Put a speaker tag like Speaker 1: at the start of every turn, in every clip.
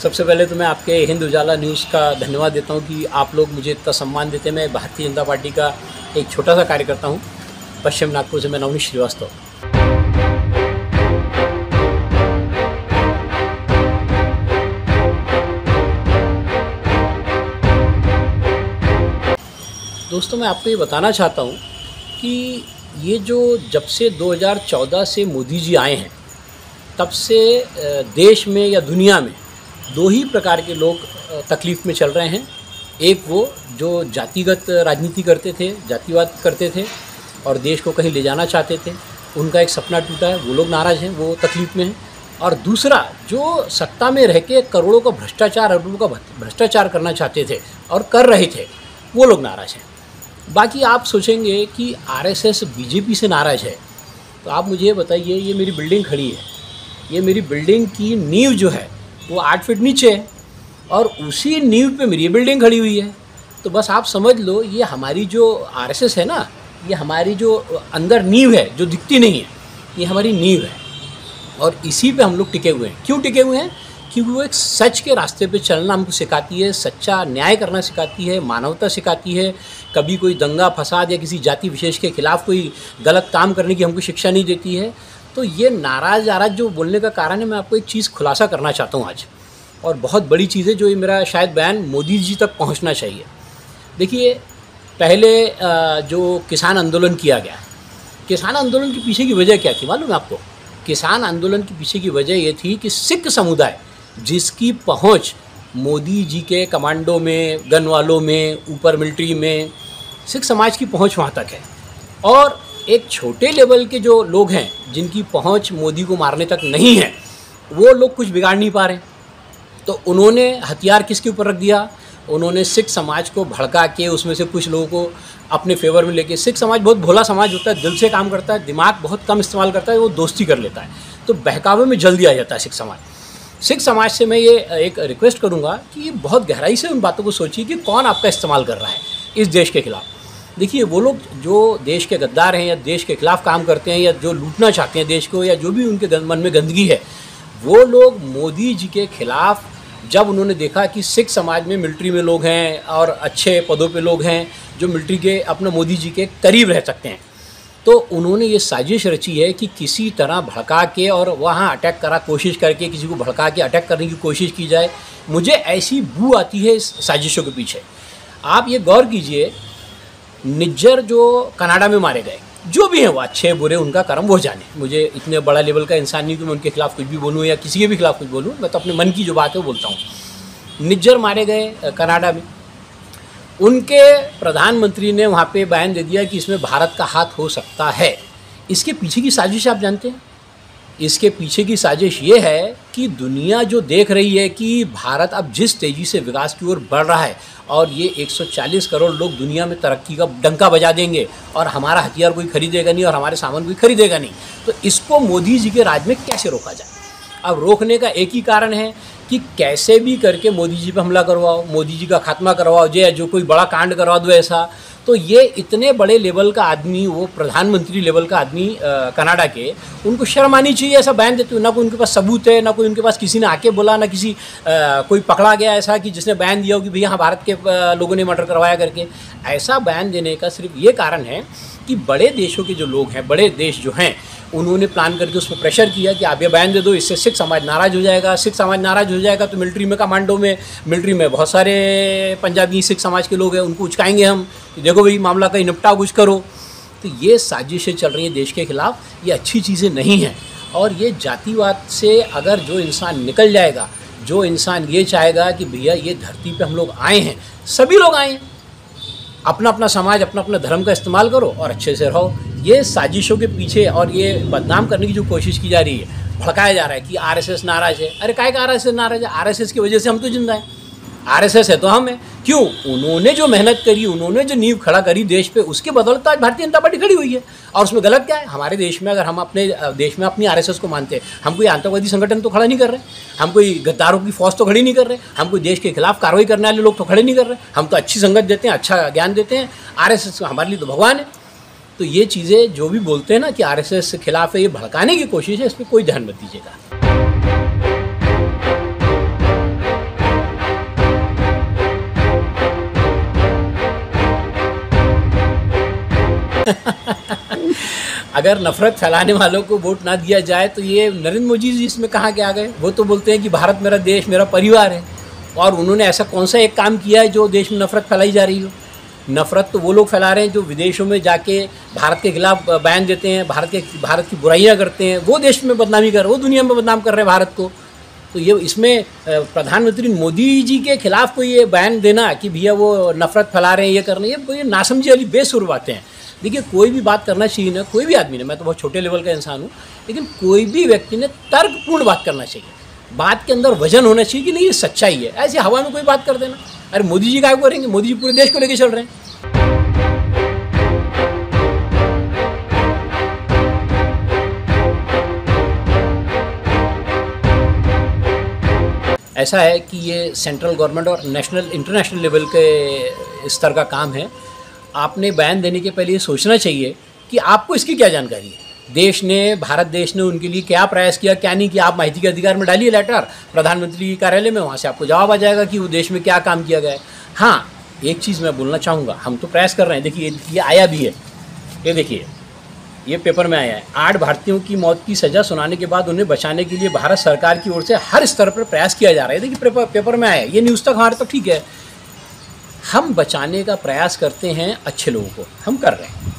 Speaker 1: सबसे पहले तो मैं आपके हिंद उजाला न्यूज़ का धन्यवाद देता हूं कि आप लोग मुझे इतना सम्मान देते हैं। मैं भारतीय जनता पार्टी का एक छोटा सा कार्यकर्ता हूं, पश्चिम नागपुर से। मैं नवनीत श्रीवास्तव। दोस्तों, मैं आपको ये बताना चाहता हूं कि ये जो जब से 2014 से मोदी जी आए हैं, तब से देश में या दुनिया में दो ही प्रकार के लोग तकलीफ़ में चल रहे हैं। एक वो जो जातिगत राजनीति करते थे, जातिवाद करते थे और देश को कहीं ले जाना चाहते थे, उनका एक सपना टूटा है, वो लोग नाराज़ हैं, वो तकलीफ़ में हैं। और दूसरा जो सत्ता में रह के करोड़ों का भ्रष्टाचार, अरबों का भ्रष्टाचार करना चाहते थे और कर रहे थे, वो लोग नाराज़ हैं। बाकी आप सोचेंगे कि आरएसएस बीजेपी से नाराज़ है, तो आप मुझे बताइए, ये मेरी बिल्डिंग खड़ी है, ये मेरी बिल्डिंग की नींव जो है वो 8 फीट नीचे है और उसी नींव पे मेरी बिल्डिंग खड़ी हुई है। तो बस आप समझ लो, ये हमारी जो आरएसएस है ना, ये हमारी जो अंदर नींव है, जो दिखती नहीं है, ये हमारी नींव है और इसी पे हम लोग टिके हुए हैं। क्यों टिके हुए हैं? क्योंकि वो एक सच के रास्ते पे चलना हमको सिखाती है, सच्चा न्याय करना सिखाती है, मानवता सिखाती है। कभी कोई दंगा फसाद या किसी जाति विशेष के खिलाफ कोई गलत काम करने की हमको शिक्षा नहीं देती है। तो ये नाराज़ जो बोलने का कारण है, मैं आपको एक चीज़ खुलासा करना चाहता हूँ आज, और बहुत बड़ी चीज़ है, जो ये मेरा शायद बयान मोदी जी तक पहुँचना चाहिए। देखिए, पहले जो किसान आंदोलन किया गया, किसान आंदोलन के पीछे की वजह क्या थी मालूम है आपको? किसान आंदोलन के पीछे की वजह ये थी कि सिख समुदाय, जिसकी पहुँच मोदी जी के कमांडो में, गन वालों में, ऊपर मिलिट्री में, सिख समाज की पहुँच वहाँ तक है। और एक छोटे लेवल के जो लोग हैं, जिनकी पहुंच मोदी को मारने तक नहीं है, वो लोग कुछ बिगाड़ नहीं पा रहे। तो उन्होंने हथियार किसके ऊपर रख दिया? उन्होंने सिख समाज को भड़का के उसमें से कुछ लोगों को अपने फेवर में लेके। सिख समाज बहुत भोला समाज होता है, दिल से काम करता है, दिमाग बहुत कम इस्तेमाल करता है, वो दोस्ती कर लेता है, तो बहकावे में जल्दी आ जाता है सिख समाज। सिख समाज से मैं ये एक रिक्वेस्ट करूँगा कि बहुत गहराई से उन बातों को सोचिए कि कौन आपका इस्तेमाल कर रहा है इस देश के खिलाफ। देखिए, वो लोग जो देश के गद्दार हैं या देश के खिलाफ काम करते हैं या जो लूटना चाहते हैं देश को, या जो भी उनके मन में गंदगी है, वो लोग मोदी जी के खिलाफ, जब उन्होंने देखा कि सिख समाज में मिलिट्री में लोग हैं और अच्छे पदों पे लोग हैं जो मिलिट्री के अपने मोदी जी के करीब रह सकते हैं, तो उन्होंने ये साजिश रची है कि किसी तरह भड़का के और वहाँ अटैक करा, कोशिश करके किसी को भड़का के अटैक करने की कोशिश की जाए। मुझे ऐसी बू आती है इस साजिशों के पीछे। आप ये गौर कीजिए, निज्जर जो कनाडा में मारे गए, जो भी हैं वो अच्छे बुरे, उनका कर्म वो जाने। मुझे इतने बड़ा लेवल का इंसान नहीं कि मैं उनके खिलाफ कुछ भी बोलूँ या किसी के भी खिलाफ कुछ बोलूँ। मैं तो अपने मन की जो बात है वो बोलता हूँ। निज्जर मारे गए कनाडा में, उनके प्रधानमंत्री ने वहाँ पे बयान दे दिया कि इसमें भारत का हाथ हो सकता है। इसके पीछे की साजिश आप जानते हैं? इसके पीछे की साजिश ये है कि दुनिया जो देख रही है कि भारत अब जिस तेज़ी से विकास की ओर बढ़ रहा है और ये 140 करोड़ लोग दुनिया में तरक्की का डंका बजा देंगे और हमारा हथियार कोई खरीदेगा नहीं और हमारे सामान कोई खरीदेगा नहीं, तो इसको मोदी जी के राज में कैसे रोका जाए? अब रोकने का एक ही कारण है कि कैसे भी करके मोदी जी पे हमला करवाओ, मोदी जी का खात्मा करवाओ, जो कोई बड़ा कांड करवा दो ऐसा। तो ये इतने बड़े लेवल का आदमी, वो प्रधानमंत्री लेवल का आदमी कनाडा के, उनको शर्म आनी चाहिए ऐसा बयान देते हुए। ना कोई उनके पास सबूत है, ना कोई उनके पास किसी ने आके बोला, ना किसी कोई पकड़ा गया ऐसा कि जिसने बयान दिया हो कि भैया हाँ भारत के लोगों ने मर्डर करवाया करके। ऐसा बयान देने का सिर्फ ये कारण है कि बड़े देशों के जो लोग हैं, बड़े देश जो हैं, उन्होंने प्लान करके उस पर प्रेशर किया कि आप ये बयान दे दो, इससे सिख समाज नाराज़ हो जाएगा। सिख समाज नाराज़ हो जाएगा तो मिलिट्री में, कमांडो में, मिलिट्री में बहुत सारे पंजाबी सिख समाज के लोग हैं, उनको उचकाएंगे हम कि देखो भाई मामला कहीं निपटाओ, कुछ करो। तो ये साजिशें चल रही हैं देश के खिलाफ, ये अच्छी चीज़ें नहीं हैं। और ये जातिवाद से अगर जो इंसान निकल जाएगा, जो इंसान ये चाहेगा कि भैया ये धरती पे हम लोग आए हैं, सभी लोग आए हैं, अपना अपना समाज, अपना अपना धर्म का इस्तेमाल करो और अच्छे से रहो। ये साजिशों के पीछे और ये बदनाम करने की जो कोशिश की जा रही है, भड़काया जा रहा है कि आरएसएस नाराज़ है। अरे काहे का आरएसएस नाराज़ है? आरएसएस की वजह से हम तो जिंदा हैं। आरएसएस है तो हम हैं। क्यों? उन्होंने जो मेहनत करी, उन्होंने जो नींव खड़ा करी देश पे, उसके बदौलत आज भारतीय जनता पार्टी खड़ी हुई है। और उसमें गलत क्या है? हमारे देश में अगर हम अपने देश में अपनी आरएसएस को मानते हैं, हम कोई आतंकवादी संगठन तो खड़ा नहीं कर रहे, हम कोई गद्दारों की फौज तो खड़ी नहीं कर रहे, हम कोई देश के खिलाफ कार्रवाई करने वाले लोग तो खड़े नहीं कर रहे, हम तो अच्छी संगत देते हैं, अच्छा ज्ञान देते हैं। आरएसएस हमारे लिए तो भगवान है। तो ये चीज़ें जो भी बोलते हैं ना कि आरएसएस के खिलाफ है, ये भड़काने की कोशिश है, इस पर कोई ध्यान मत दीजिएगा। अगर नफ़रत फैलाने वालों को वोट ना दिया जाए तो ये नरेंद्र मोदी जी इसमें कहाँ के आ गए। वो तो बोलते हैं कि भारत मेरा देश, मेरा परिवार है, और उन्होंने ऐसा कौन सा एक काम किया है जो देश में नफ़रत फैलाई जा रही हो। नफ़रत तो वो लोग फैला रहे हैं जो विदेशों में जाके भारत के खिलाफ बयान देते हैं, भारत की बुराइयां करते हैं, वो देश में बदनामी कर, वो दुनिया में बदनाम कर रहे हैं भारत को। तो ये इसमें प्रधानमंत्री मोदी जी के खिलाफ कोई ये बयान देना कि भैया वो नफ़रत फैला रहे हैं, ये कर रहे हैं, ये नासमझी वाली बेसुर बातें हैं। देखिए, कोई भी बात करना चाहिए ना, कोई भी आदमी ने, मैं तो बहुत छोटे लेवल का इंसान हूँ, लेकिन कोई भी व्यक्ति ने तर्कपूर्ण बात करना चाहिए। बात के अंदर वजन होना चाहिए कि नहीं ये सच्चाई है। ऐसे हवा में कोई बात कर देना, अरे मोदी जी क्या करेंगे, मोदी जी पूरे देश को लेके चल रहे हैं। ऐसा है कि ये सेंट्रल गवर्नमेंट और नेशनल इंटरनेशनल लेवल के स्तर का काम है। आपने बयान देने के पहले ये सोचना चाहिए कि आपको इसकी क्या जानकारी है। देश ने, भारत देश ने उनके लिए क्या प्रयास किया, क्या नहीं किया। आप माहिती के अधिकार में डालिए लेटर प्रधानमंत्री कार्यालय में, वहाँ से आपको जवाब आ जाएगा कि वो देश में क्या काम किया गया है। हाँ, एक चीज़ मैं बोलना चाहूँगा, हम तो प्रयास कर रहे हैं। देखिए, ये आया भी है, ये देखिए, ये पेपर में आया है। 8 भारतीयों की मौत की सज़ा सुनाने के बाद उन्हें बचाने के लिए भारत सरकार की ओर से हर स्तर पर प्रयास किया जा रहा है। देखिए, पेपर में आया है, ये न्यूज़ तक हमारे तो ठीक है। हम बचाने का प्रयास करते हैं अच्छे लोगों को, हम कर रहे हैं।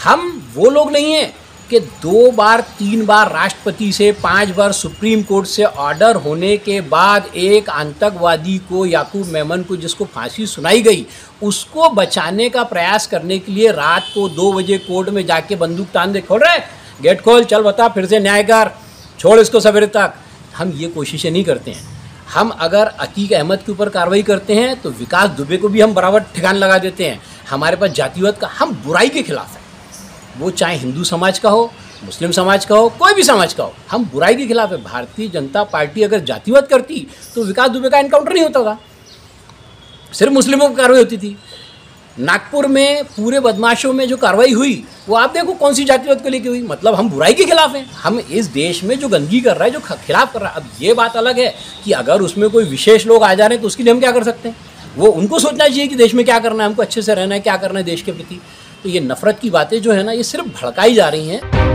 Speaker 1: हम वो लोग नहीं हैं कि 2 बार 3 बार राष्ट्रपति से, 5 बार सुप्रीम कोर्ट से ऑर्डर होने के बाद एक आतंकवादी को, याकूब मेमन को, जिसको फांसी सुनाई गई, उसको बचाने का प्रयास करने के लिए रात को 2 बजे कोर्ट में जाके बंदूक तान दे, खोल रहे गेट खोल, चल बता फिर से न्याय कर, छोड़ इसको सवेरे तक। हम ये कोशिशें नहीं करते हैं। हम अगर अतीक अहमद के ऊपर कार्रवाई करते हैं तो विकास दुबे को भी हम बराबर ठिकान लगा देते हैं। हमारे पास जातिवाद का, हम बुराई के खिलाफ है, वो चाहे हिंदू समाज का हो, मुस्लिम समाज का हो, कोई भी समाज का हो, हम बुराई के खिलाफ है। भारतीय जनता पार्टी अगर जातिवाद करती तो विकास दुबे का एनकाउंटर नहीं होता था, सिर्फ मुस्लिमों की कार्रवाई होती थी। नागपुर में पूरे बदमाशों में जो कार्रवाई हुई वो आप देखो कौन सी जातिवाद को लेकर हुई। मतलब हम बुराई के खिलाफ हैं। हम इस देश में जो गंदगी कर रहा है, जो खिलाफ कर रहा है। अब ये बात अलग है कि अगर उसमें कोई विशेष लोग आ जा रहे हैं तो उसके लिए हम क्या कर सकते हैं। वो उनको सोचना चाहिए कि देश में क्या करना है, हमको अच्छे से रहना है, क्या करना है देश के प्रति। तो ये नफ़रत की बातें जो है ना, ये सिर्फ भड़काई जा रही हैं।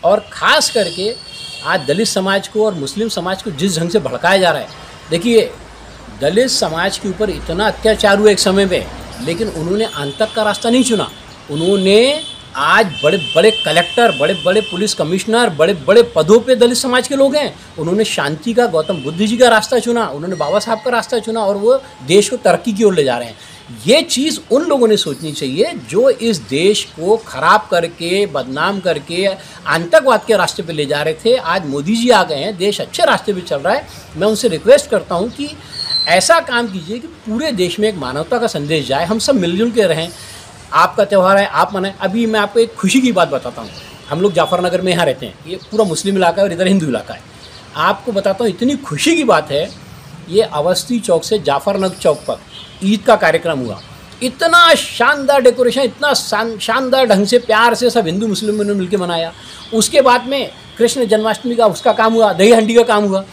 Speaker 1: और ख़ास करके आज दलित समाज को और मुस्लिम समाज को जिस ढंग से भड़काया जा रहा है। देखिए, दलित समाज के ऊपर इतना अत्याचार हुआ एक समय में, लेकिन उन्होंने आतंक का रास्ता नहीं चुना। उन्होंने आज बड़े बड़े कलेक्टर, बड़े बड़े पुलिस कमिश्नर, बड़े बड़े पदों पे दलित समाज के लोग हैं। उन्होंने शांति का, गौतम बुद्ध जी का रास्ता चुना, उन्होंने बाबा साहब का रास्ता चुना, और वो देश को तरक्की की ओर ले जा रहे हैं। ये चीज़ उन लोगों ने सोचनी चाहिए जो इस देश को ख़राब करके, बदनाम करके आतंकवाद के रास्ते पे ले जा रहे थे। आज मोदी जी आ गए हैं, देश अच्छे रास्ते पे चल रहा है। मैं उनसे रिक्वेस्ट करता हूँ कि ऐसा काम कीजिए कि पूरे देश में एक मानवता का संदेश जाए, हम सब मिलजुल के रहें। आपका त्यौहार है, आप मनाएं। अभी मैं आपको एक खुशी की बात बताता हूँ। हम लोग जाफरनगर में यहाँ रहते हैं, ये पूरा मुस्लिम इलाका है और इधर हिंदू इलाका है। आपको बताता हूँ, इतनी खुशी की बात है, ये अवस्थी चौक से जाफरनगर चौक पर ईद का कार्यक्रम हुआ। इतना शानदार डेकोरेशन, इतना शानदार ढंग से प्यार से सब हिंदू मुस्लिमों ने मिलकर मनाया। उसके बाद में कृष्ण जन्माष्टमी का उसका काम हुआ, दही हंडी का काम हुआ।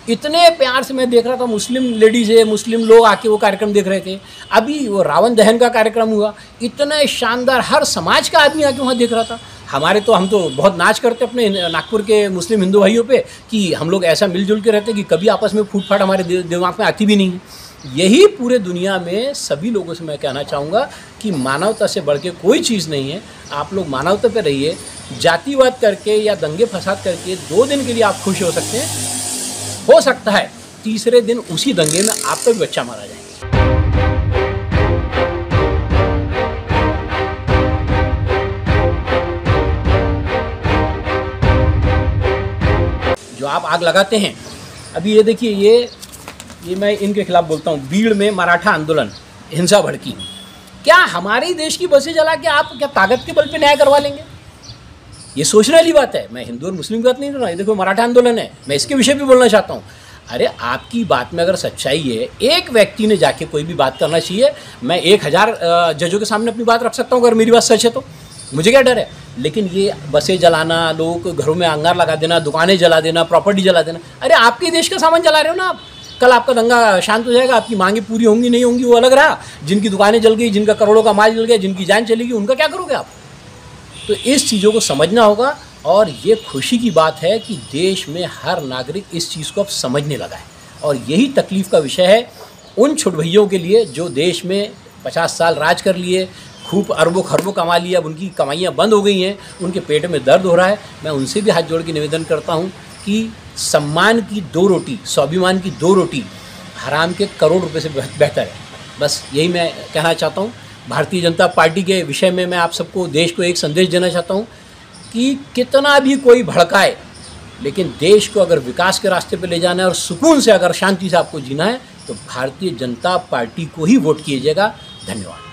Speaker 1: इतने प्यार से मैं देख रहा था, मुस्लिम लेडीज़ है, मुस्लिम लोग आके वो कार्यक्रम देख रहे थे। अभी वो रावण दहन का कार्यक्रम हुआ, इतने शानदार, हर समाज का आदमी आके वहाँ देख रहा था। हम तो बहुत नाच करते अपने नागपुर के मुस्लिम हिंदू भाइयों पे कि हम लोग ऐसा मिलजुल के रहते कि कभी आपस में फूट फाट हमारे दिमाग में आती भी नहीं है। यही पूरे दुनिया में सभी लोगों से मैं कहना चाहूँगा कि मानवता से बढ़ के कोई चीज़ नहीं है। आप लोग मानवता पे रहिए। जातिवाद करके या दंगे फसाद करके 2 दिन के लिए आप खुश हो सकते हैं, हो सकता है तीसरे दिन उसी दंगे में आपका भी बच्चा मारा जाए। जो आप आग लगाते हैं, अभी ये देखिए, ये मैं इनके खिलाफ बोलता हूँ। भीड़ में मराठा आंदोलन, हिंसा भड़की। क्या हमारे देश की बसें जला के आप क्या ताकत के बल पे न्याय करवा लेंगे? ये सोचने वाली बात है। मैं हिंदू और मुस्लिम की बात नहीं कर रहा। ये देखो, मराठा आंदोलन है, मैं इसके विषय भी बोलना चाहता हूँ। अरे, आपकी बात में अगर सच्चाई है, एक व्यक्ति ने जाके कोई भी बात करना चाहिए। मैं 1000 जजों के सामने अपनी बात रख सकता हूँ अगर मेरी बात सच है तो, मुझे क्या डर है। लेकिन ये बसें जलाना, लोगों को घरों में अंगार लगा देना, दुकानें जला देना, प्रॉपर्टी जला देना, अरे आपके देश का सामान जला रहे हो ना आप। कल आपका दंगा शांत हो जाएगा, आपकी मांगे पूरी होंगी नहीं होंगी वो अलग रहा। जिनकी दुकानें जल गई, जिनका करोड़ों का माल जल गया, जिनकी जान चलेगी, उनका क्या करोगे आप? तो इस चीज़ों को समझना होगा। और ये खुशी की बात है कि देश में हर नागरिक इस चीज़ को अब समझने लगा है, और यही तकलीफ़ का विषय है उन छोट भैयों के लिए जो देश में 50 साल राज कर लिए, खूब अरबों खरबों कमा लिया, अब उनकी कमाइयाँ बंद हो गई हैं, उनके पेट में दर्द हो रहा है। मैं उनसे भी हाथ जोड़ के निवेदन करता हूँ कि सम्मान की 2 रोटी, स्वाभिमान की 2 रोटी हराम के करोड़ रुपए से बेहतर है। बस यही मैं कहना चाहता हूँ। भारतीय जनता पार्टी के विषय में मैं आप सबको, देश को एक संदेश देना चाहता हूँ कि कितना भी कोई भड़काए, लेकिन देश को अगर विकास के रास्ते पर ले जाना है और सुकून से अगर शांति से आपको जीना है तो भारतीय जनता पार्टी को ही वोट कीजिएगा। धन्यवाद।